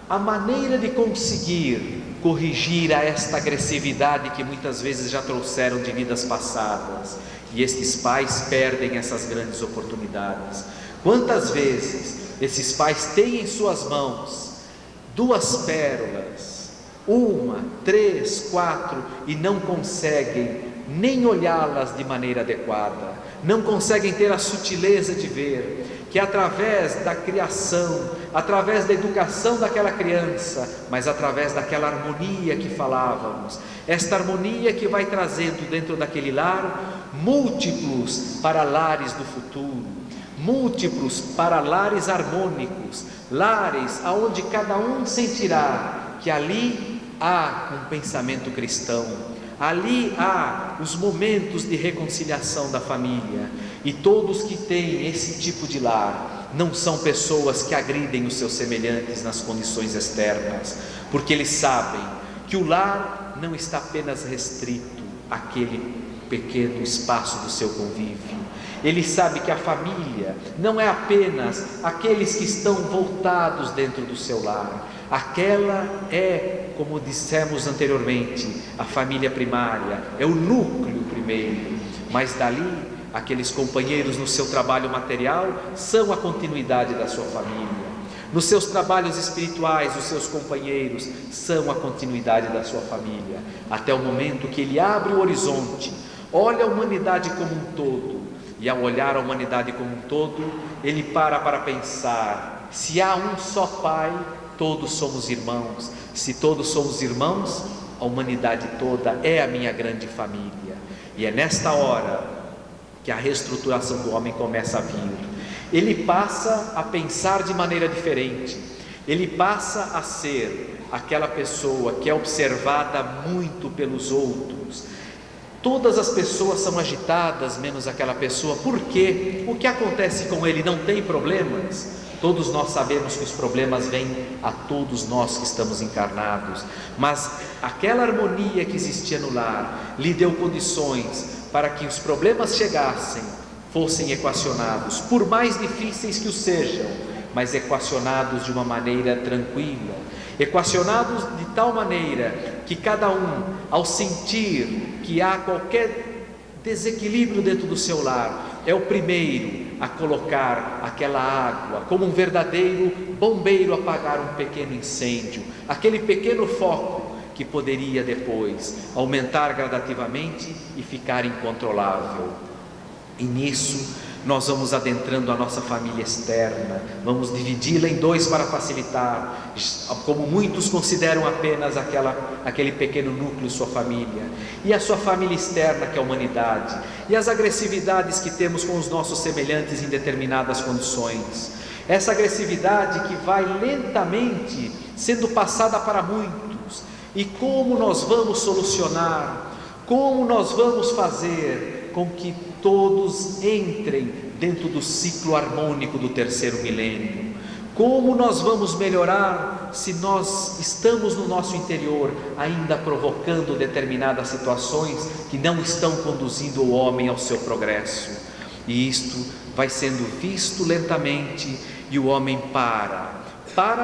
a maneira de conseguir corrigir a esta agressividade que muitas vezes já trouxeram de vidas passadas, e estes pais perdem essas grandes oportunidades. Quantas vezes esses pais têm em suas mãos 2 pérolas, 1, 3, 4, e não conseguem nem olhá-las de maneira adequada, não conseguem ter a sutileza de ver que através da criação, através da educação daquela criança, mas através daquela harmonia que falávamos, esta harmonia que vai trazendo dentro daquele lar múltiplos para lares do futuro, múltiplos para lares harmônicos, lares aonde cada um sentirá que ali há um pensamento cristão, ali há os momentos de reconciliação da família. E todos que têm esse tipo de lar não são pessoas que agridem os seus semelhantes nas condições externas, porque eles sabem que o lar não está apenas restrito àquele pequeno espaço do seu convívio. Ele sabe que a família não é apenas aqueles que estão voltados dentro do seu lar. Aquela é, como dissemos anteriormente, a família primária, é o núcleo primeiro, mas dali aqueles companheiros no seu trabalho material são a continuidade da sua família. Nos seus trabalhos espirituais, os seus companheiros são a continuidade da sua família, até o momento que ele abre o horizonte, olha a humanidade como um todo, e ao olhar a humanidade como um todo, ele para pensar: se há um só Pai, todos somos irmãos. Se todos somos irmãos, a humanidade toda é a minha grande família. E é nesta hora que a reestruturação do homem começa a vir. Ele passa a pensar de maneira diferente, ele passa a ser aquela pessoa que é observada muito pelos outros. Todas as pessoas são agitadas, menos aquela pessoa. Por quê? O que acontece com ele? Não tem problemas? Todos nós sabemos que os problemas vêm a todos nós que estamos encarnados, mas aquela harmonia que existia no lar lhe deu condições para que os problemas chegassem, fossem equacionados, por mais difíceis que os sejam, mas equacionados de uma maneira tranquila, equacionados de tal maneira que cada um, ao sentir que há qualquer desequilíbrio dentro do seu lar, é o primeiro a colocar aquela água, como um verdadeiro bombeiro apagar um pequeno incêndio, aquele pequeno foco que poderia depois aumentar gradativamente e ficar incontrolável. E nisso nós vamos adentrando a nossa família externa, vamos dividi-la em 2 para facilitar, como muitos consideram apenas aquele pequeno núcleo, sua família, e a sua família externa, que é a humanidade, e as agressividades que temos com os nossos semelhantes em determinadas condições. Essa agressividade que vai lentamente sendo passada para muitos. E como nós vamos solucionar? Como nós vamos fazer com que todos entrem dentro do ciclo harmônico do terceiro milênio? Como nós vamos melhorar se nós estamos no nosso interior ainda provocando determinadas situações que não estão conduzindo o homem ao seu progresso? E isto vai sendo visto lentamente e o homem para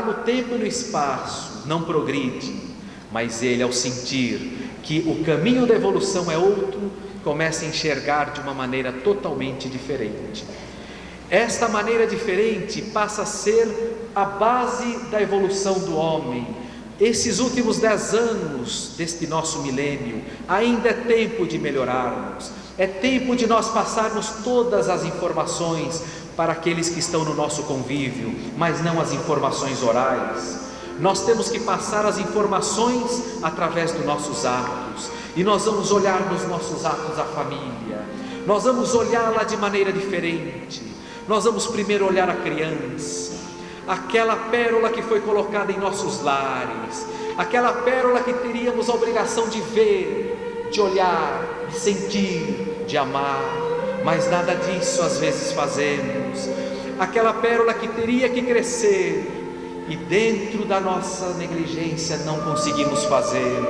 no tempo e no espaço, não progride, mas ele, ao sentir que o caminho da evolução é outro, começa a enxergar de uma maneira totalmente diferente. Esta maneira diferente passa a ser a base da evolução do homem. Esses últimos 10 anos deste nosso milênio, ainda é tempo de melhorarmos, é tempo de nós passarmos todas as informações para aqueles que estão no nosso convívio, mas não as informações orais. Nós temos que passar as informações através dos nossos atos, e nós vamos olhar nos nossos atos a família, nós vamos olhá-la de maneira diferente. Nós vamos primeiro olhar a criança, aquela pérola que foi colocada em nossos lares, aquela pérola que teríamos a obrigação de ver, de olhar, de sentir, de amar, mas nada disso às vezes fazemos. Aquela pérola que teria que crescer e dentro da nossa negligência não conseguimos fazer.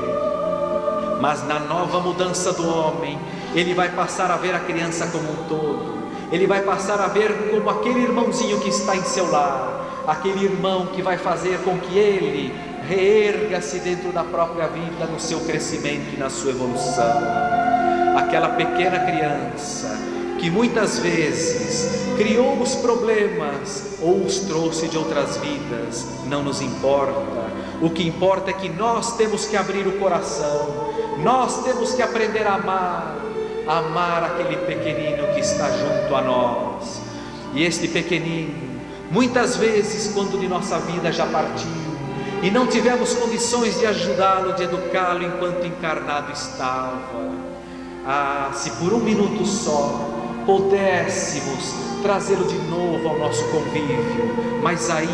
Mas na nova mudança do homem, ele vai passar a ver a criança como um todo. Ele vai passar a ver como aquele irmãozinho que está em seu lar, aquele irmão que vai fazer com que ele reerga-se dentro da própria vida, no seu crescimento e na sua evolução. Aquela pequena criança que muitas vezes criou os problemas ou os trouxe de outras vidas, não nos importa. O que importa é que nós temos que abrir o coração, nós temos que aprender a amar aquele pequenino que está junto a nós. E este pequenino, muitas vezes, quando de nossa vida já partiu e não tivemos condições de ajudá-lo, de educá-lo enquanto encarnado estava, se por um minuto só pudéssemos trazê-lo de novo ao nosso convívio, mas aí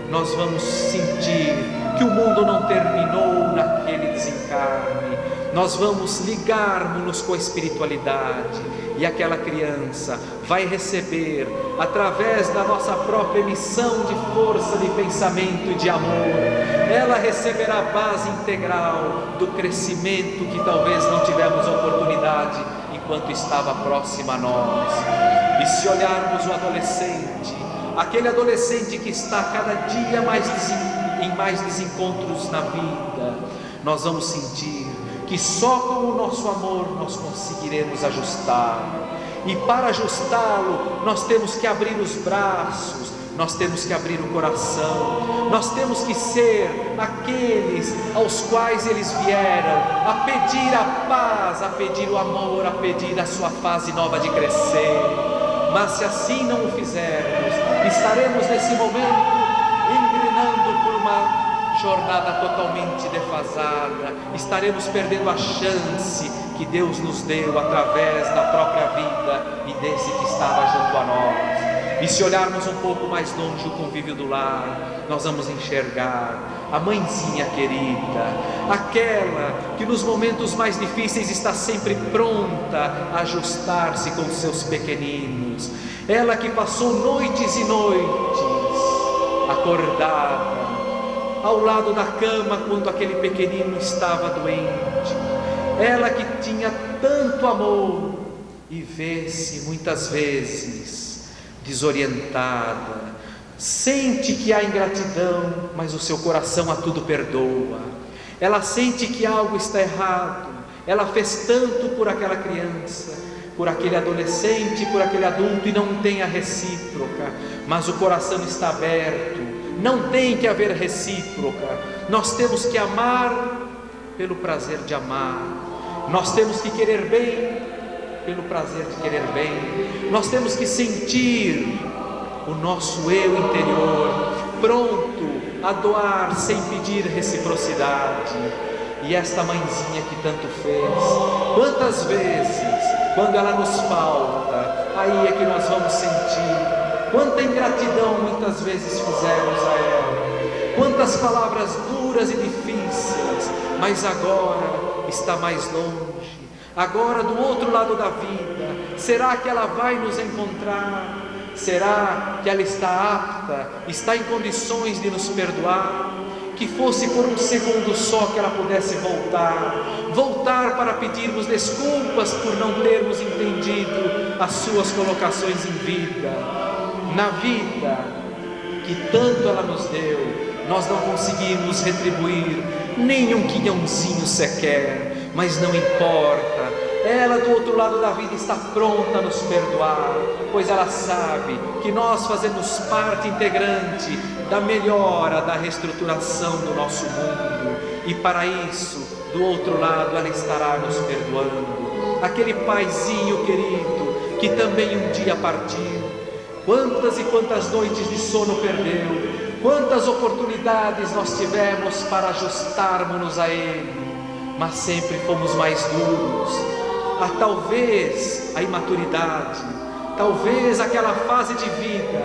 nós vamos sentir que o mundo não terminou naquele desencarne. Nós vamos ligarmos-nos com a espiritualidade, e aquela criança vai receber, através da nossa própria emissão de força de pensamento e de amor, ela receberá a base integral do crescimento que talvez não tivemos oportunidade enquanto estava próxima a nós. E se olharmos o adolescente, aquele adolescente que está cada dia em mais desencontros na vida, nós vamos sentir que só com o nosso amor nós conseguiremos ajustá-lo. E para ajustá-lo, nós temos que abrir os braços, nós temos que abrir o coração, nós temos que ser aqueles aos quais eles vieram a pedir a paz, a pedir o amor, a pedir a sua fase nova de crescer. Mas se assim não o fizermos, estaremos nesse momento engrenando por uma jornada totalmente defasada, estaremos perdendo a chance que Deus nos deu através da própria vida e desse que estava junto a nós. E se olharmos um pouco mais longe o convívio do lar, nós vamos enxergar a mãezinha querida, aquela que nos momentos mais difíceis está sempre pronta a ajustar-se com seus pequeninos, ela que passou noites e noites acordada ao lado da cama quando aquele pequenino estava doente, ela que tinha tanto amor e vê-se muitas vezes desorientada, sente que há ingratidão, mas o seu coração a tudo perdoa. Ela sente que algo está errado, ela fez tanto por aquela criança, por aquele adolescente, por aquele adulto, e não tem a recíproca, mas o coração está aberto. Não tem que haver recíproca. Nós temos que amar pelo prazer de amar, nós temos que querer bem pelo prazer de querer bem, nós temos que sentir o nosso eu interior pronto a doar sem pedir reciprocidade. E esta mãezinha que tanto fez, quantas vezes, quando ela nos falta, aí é que nós vamos sentir Quanta ingratidão muitas vezes fizemos a ela, quantas palavras duras e difíceis, mas agora está mais longe, agora do outro lado da vida. Será que ela vai nos encontrar? Será que ela está apta, está em condições de nos perdoar? Que fosse por um segundo só que ela pudesse voltar para pedirmos desculpas por não termos entendido as suas colocações em vida. Na vida que tanto ela nos deu, nós não conseguimos retribuir nem um quinhãozinho sequer, mas não importa. Ela do outro lado da vida está pronta a nos perdoar, pois ela sabe que nós fazemos parte integrante da melhora, da reestruturação do nosso mundo, e para isso, do outro lado, ela estará nos perdoando. Aquele paizinho querido que também um dia partiu, quantas e quantas noites de sono perdeu, quantas oportunidades nós tivemos para ajustarmos-nos a ele, mas sempre fomos mais duros. Talvez a imaturidade, talvez aquela fase de vida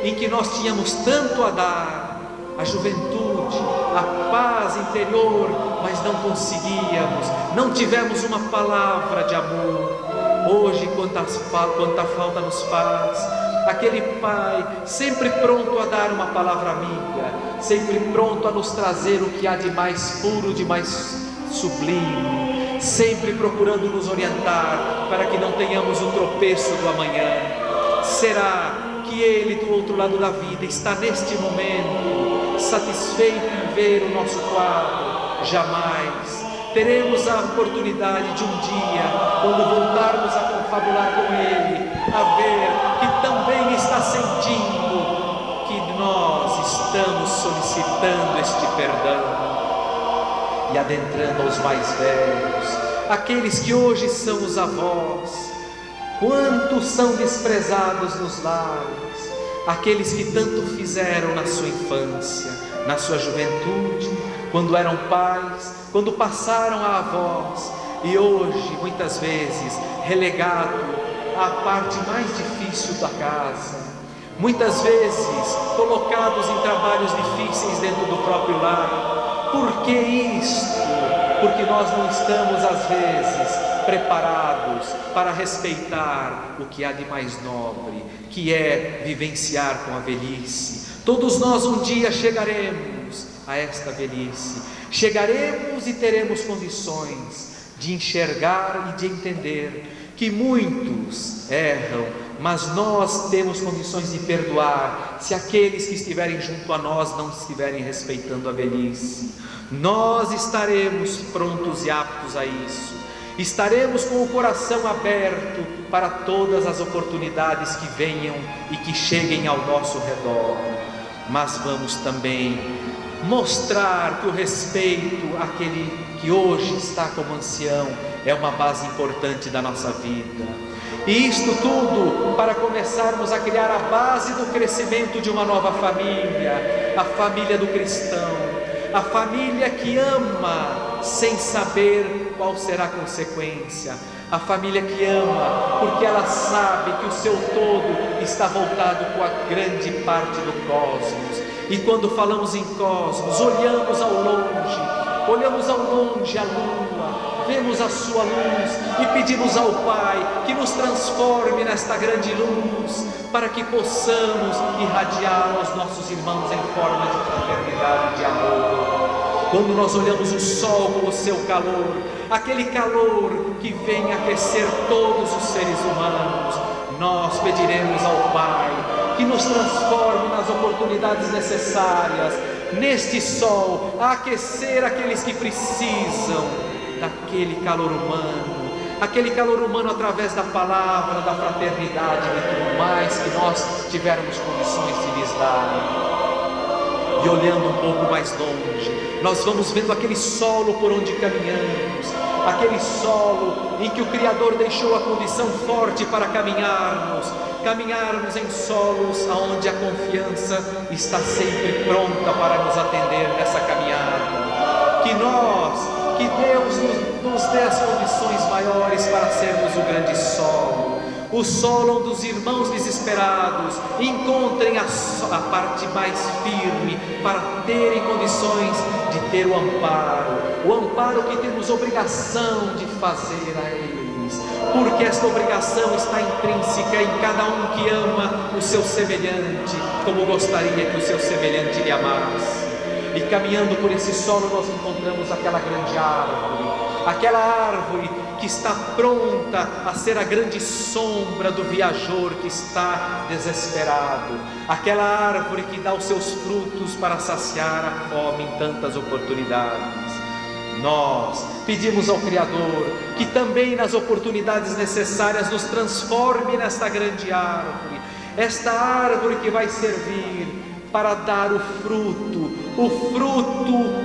em que nós tínhamos tanto a dar, a juventude, a paz interior, mas não conseguíamos, não tivemos uma palavra de amor. Hoje quanta falta nos faz aquele pai sempre pronto a dar uma palavra amiga, sempre pronto a nos trazer o que há de mais puro, de mais sublime, sempre procurando nos orientar para que não tenhamos o tropeço do amanhã. Será que ele do outro lado da vida está neste momento satisfeito em ver o nosso quadro? Jamais. Teremos a oportunidade de um dia, quando voltarmos a confabular com ele, a ver que também está sentindo que nós estamos solicitando este perdão. E adentrando aos mais velhos, aqueles que hoje são os avós, quantos são desprezados nos lares, aqueles que tanto fizeram na sua infância, na sua juventude, quando eram pais, quando passaram a avós, e hoje muitas vezes relegado à parte mais difícil da casa, muitas vezes colocados em trabalhos difíceis dentro do próprio lar. Por que isto? Porque nós não estamos às vezes preparados para respeitar o que há de mais nobre, que é vivenciar com a velhice. Todos nós um dia chegaremos a esta velhice, chegaremos e teremos condições de enxergar e de entender que muitos erram, mas nós temos condições de perdoar se aqueles que estiverem junto a nós não estiverem respeitando a velhice. Nós estaremos prontos e aptos a isso, estaremos com o coração aberto para todas as oportunidades que venham e que cheguem ao nosso redor, mas vamos também mostrar que o respeito àquele que hoje está como ancião é uma base importante da nossa vida. E isto tudo para começarmos a criar a base do crescimento de uma nova família, a família do cristão, a família que ama sem saber qual será a consequência, a família que ama porque ela sabe que o seu todo está voltado com a grande parte do cosmos. E quando falamos em cosmos, olhamos ao longe a lua, vemos a sua luz e pedimos ao Pai que nos transforme nesta grande luz, para que possamos irradiar aos nossos irmãos em forma de fraternidade e de amor. Quando nós olhamos o sol com o seu calor, aquele calor que vem aquecer todos os seres humanos, nós pediremos ao Pai que nos transforme nas oportunidades necessárias, neste sol, a aquecer aqueles que precisam daquele calor humano através da palavra, da fraternidade e de tudo mais que nós tivermos condições de lhes dar. E olhando um pouco mais longe, nós vamos vendo aquele solo por onde caminhamos, aquele solo em que o Criador deixou a condição forte para caminharmos em solos aonde a confiança está sempre pronta para nos atender nessa caminhada. Que Deus nos dê as condições maiores para sermos o grande solo, o solo onde os irmãos desesperados encontrem a parte mais firme para terem condições de ter o amparo que temos obrigação de fazer a eles, porque esta obrigação está intrínseca em cada um que ama o seu semelhante, como gostaria que o seu semelhante lhe amasse. E caminhando por esse solo nós encontramos aquela grande árvore que está pronta a ser a grande sombra do viajor que está desesperado, aquela árvore que dá os seus frutos para saciar a fome em tantas oportunidades. Nós pedimos ao Criador que também nas oportunidades necessárias nos transforme nesta grande árvore, esta árvore que vai servir para dar o fruto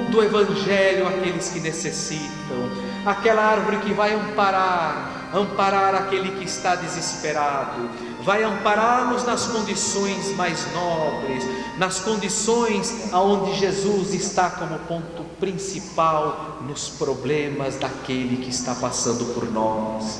do Evangelho àqueles que necessitam, aquela árvore que vai amparar aquele que está desesperado, vai amparar-nos nas condições mais nobres, nas condições aonde Jesus está como ponto principal nos problemas daquele que está passando por nós.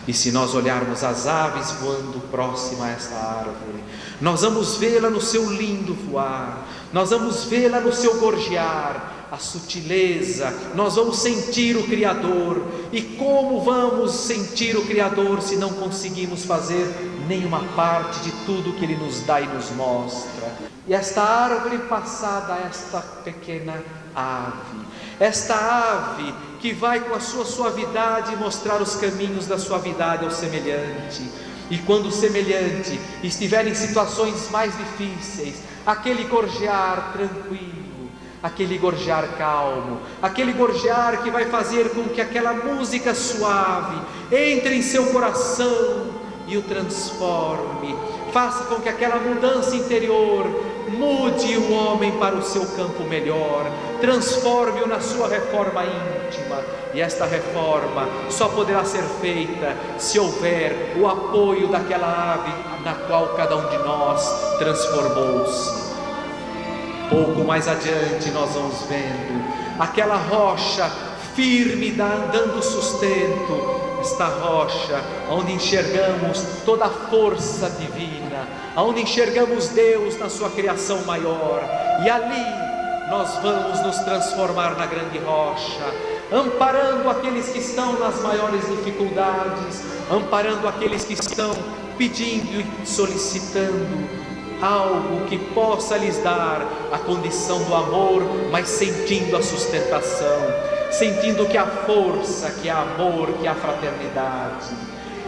E se nós olharmos as aves voando próxima a esta árvore, nós vamos vê-la no seu lindo voar, nós vamos vê-la no seu gorjear, a sutileza, nós vamos sentir o Criador. E como vamos sentir o Criador se não conseguimos fazer nenhuma parte de tudo que Ele nos dá e nos mostra? E esta árvore passada, esta pequena ave, esta ave que vai com a sua suavidade mostrar os caminhos da suavidade ao semelhante. E quando o semelhante estiver em situações mais difíceis, aquele gorjear tranquilo, aquele gorjear calmo, aquele gorjear que vai fazer com que aquela música suave entre em seu coração e o transforme, faça com que aquela mudança interior mude o homem para o seu campo melhor, transforme-o na sua reforma íntima. E esta reforma só poderá ser feita se houver o apoio daquela ave na qual cada um de nós transformou-se. Pouco mais adiante nós vamos vendo aquela rocha firme dando sustento, esta rocha onde enxergamos toda a força divina, onde enxergamos Deus na sua criação maior, e ali nós vamos nos transformar na grande rocha, amparando aqueles que estão nas maiores dificuldades, amparando aqueles que estão pedindo e solicitando algo que possa lhes dar a condição do amor, mas sentindo a sustentação, sentindo que há força, que há amor, que há fraternidade.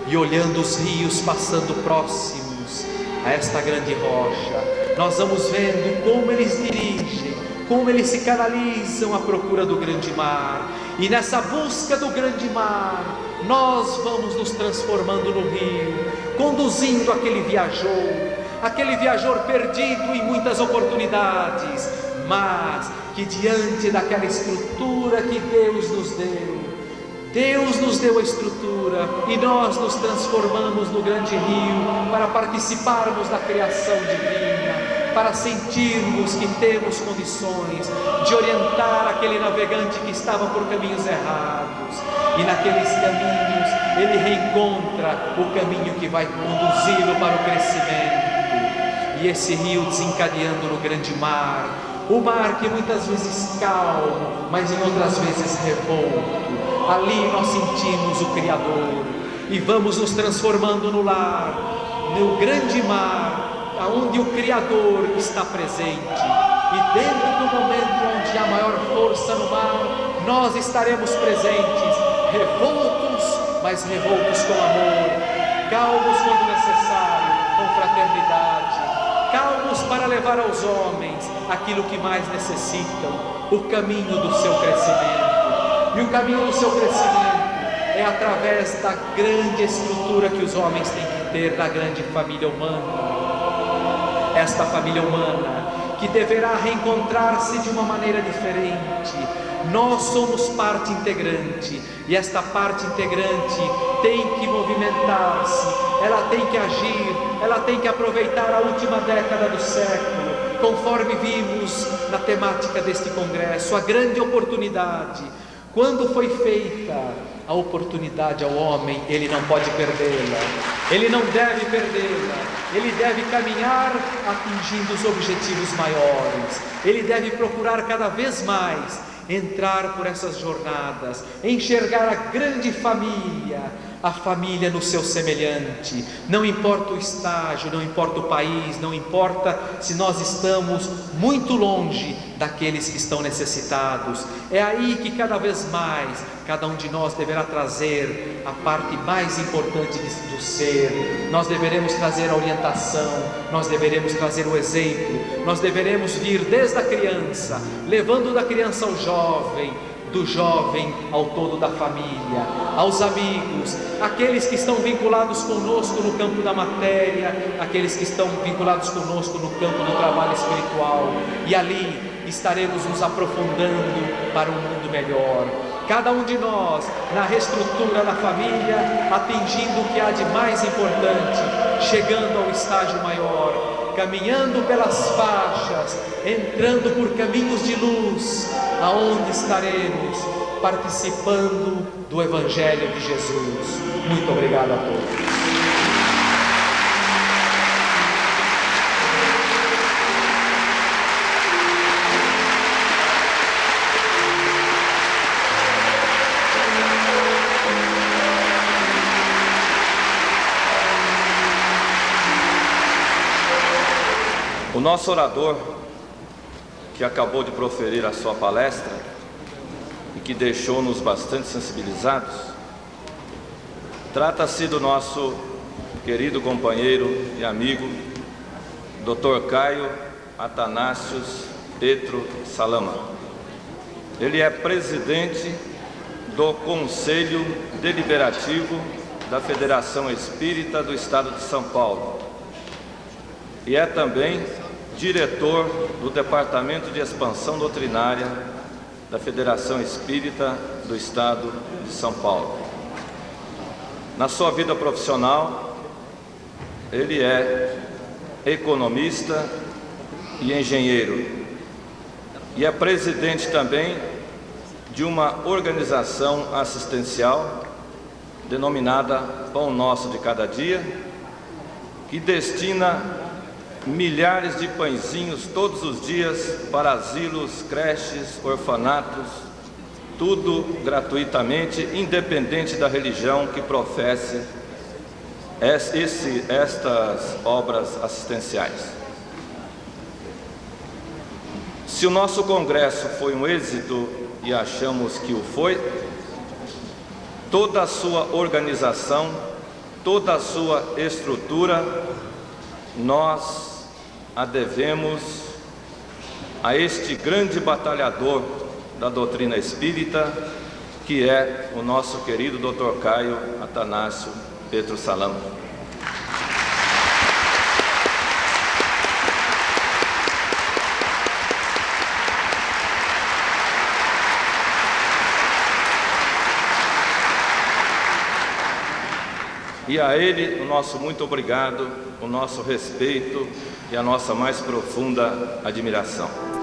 E olhando os rios passando próximos a esta grande rocha, nós vamos vendo como eles dirigem, como eles se canalizam à procura do grande mar. E nessa busca do grande mar, nós vamos nos transformando no rio, conduzindo aquele viajor perdido em muitas oportunidades, mas que diante daquela estrutura que Deus nos deu a estrutura, e nós nos transformamos no grande rio para participarmos da criação divina, para sentirmos que temos condições de orientar aquele navegante que estava por caminhos errados, e naqueles caminhos ele reencontra o caminho que vai conduzi-lo para o crescimento. E esse rio desencadeando no grande mar, o mar que muitas vezes calmo, mas em outras vezes revolto, ali nós sentimos o Criador e vamos nos transformando no lar, no grande mar, onde o Criador está presente. E dentro do momento onde há maior força no mar, nós estaremos presentes, revoltos, mas revoltos com amor, calmos quando necessário, com fraternidade, calmos para levar aos homens aquilo que mais necessitam, o caminho do seu crescimento. E o caminho do seu crescimento é através da grande estrutura que os homens têm que ter na grande família humana. Esta família humana que deverá reencontrar-se de uma maneira diferente. Nós somos parte integrante, e esta parte integrante tem que movimentar-se, ela tem que agir, ela tem que aproveitar a última década do século, conforme vimos na temática deste congresso, a grande oportunidade. Quando foi feita a oportunidade ao homem, ele não pode perdê-la, ele não deve perdê-la, ele deve caminhar atingindo os objetivos maiores, ele deve procurar cada vez mais entrar por essas jornadas, enxergar a grande família, a família no seu semelhante. Não importa o estágio, não importa o país, não importa se nós estamos muito longe daqueles que estão necessitados. É aí que cada vez mais cada um de nós deverá trazer a parte mais importante do ser. Nós deveremos trazer a orientação, nós deveremos trazer o exemplo, nós deveremos vir desde a criança, levando da criança ao jovem, do jovem ao todo da família, aos amigos, aqueles que estão vinculados conosco no campo da matéria, aqueles que estão vinculados conosco no campo do trabalho espiritual, e ali estaremos nos aprofundando para um mundo melhor. Cada um de nós, na reestrutura da família, atingindo o que há de mais importante, chegando ao estágio maior, caminhando pelas faixas, entrando por caminhos de luz, aonde estaremos participando do Evangelho de Jesus. Muito obrigado a todos. O nosso orador, que acabou de proferir a sua palestra e que deixou-nos bastante sensibilizados, trata-se do nosso querido companheiro e amigo, Dr. Caio Athanásios Petro Salama. Ele é presidente do Conselho Deliberativo da Federação Espírita do Estado de São Paulo e é também diretor do Departamento de Expansão Doutrinária da Federação Espírita do Estado de São Paulo. Na sua vida profissional, ele é economista e engenheiro, e é presidente também de uma organização assistencial denominada Pão Nosso de Cada Dia, que destina milhares de pãezinhos todos os dias para asilos, creches, orfanatos, tudo gratuitamente, independente da religião que professe estas obras assistenciais. Se o nosso congresso foi um êxito, e achamos que o foi, toda a sua organização, toda a sua estrutura, nós a devemos a este grande batalhador da doutrina espírita, que é o nosso querido Dr. Caio Athanásios Petro Salama. E a ele o nosso muito obrigado, o nosso respeito e a nossa mais profunda admiração.